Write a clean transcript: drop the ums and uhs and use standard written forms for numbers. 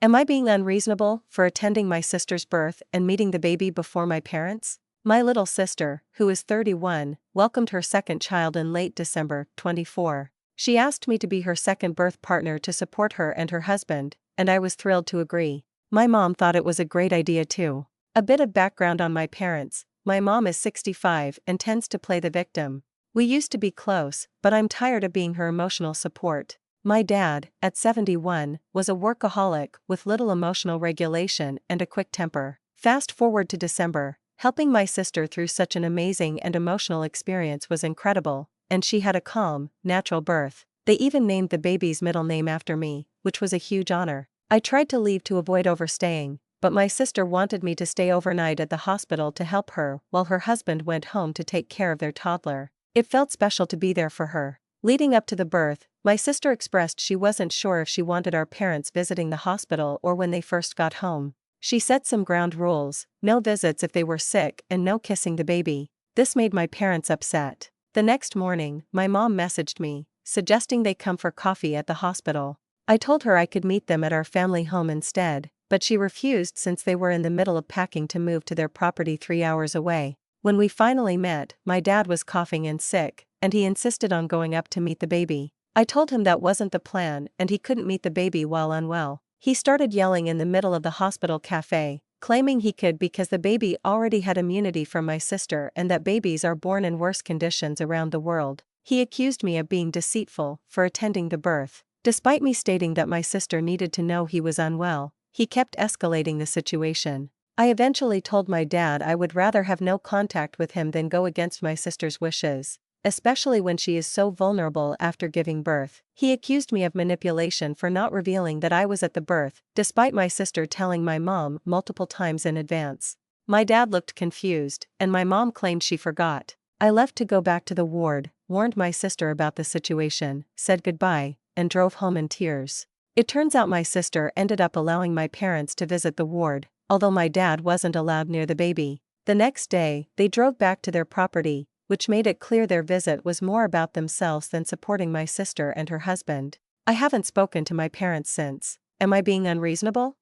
Am I being unreasonable for attending my sister's birth and meeting the baby before my parents? My little sister, who is 31, welcomed her second child in late December 24. She asked me to be her second birth partner to support her and her husband, and I was thrilled to agree. My mom thought it was a great idea too. A bit of background on my parents: my mom is 65 and tends to play the victim. We used to be close, but I'm tired of being her emotional support. My dad, at 71, was a workaholic with little emotional regulation and a quick temper. Fast forward to December, helping my sister through such an amazing and emotional experience was incredible, and she had a calm, natural birth. They even named the baby's middle name after me, which was a huge honor. I tried to leave to avoid overstaying, but my sister wanted me to stay overnight at the hospital to help her while her husband went home to take care of their toddler. It felt special to be there for her. Leading up to the birth, my sister expressed she wasn't sure if she wanted our parents visiting the hospital or when they first got home. She set some ground rules: no visits if they were sick and no kissing the baby. This made my parents upset. The next morning, my mom messaged me, suggesting they come for coffee at the hospital. I told her I could meet them at our family home instead, but she refused since they were in the middle of packing to move to their property 3 hours away. When we finally met, my dad was coughing and sick, and he insisted on going up to meet the baby. I told him that wasn't the plan and he couldn't meet the baby while unwell. He started yelling in the middle of the hospital cafe, claiming he could because the baby already had immunity from my sister and that babies are born in worse conditions around the world. He accused me of being deceitful for attending the birth. Despite me stating that my sister needed to know he was unwell, he kept escalating the situation. I eventually told my dad I would rather have no contact with him than go against my sister's wishes, especially when she is so vulnerable after giving birth. He accused me of manipulation for not revealing that I was at the birth, despite my sister telling my mom multiple times in advance. My dad looked confused, and my mom claimed she forgot. I left to go back to the ward, warned my sister about the situation, said goodbye, and drove home in tears. It turns out my sister ended up allowing my parents to visit the ward, although my dad wasn't allowed near the baby. The next day, they drove back to their property, which made it clear their visit was more about themselves than supporting my sister and her husband. I haven't spoken to my parents since. Am I being unreasonable?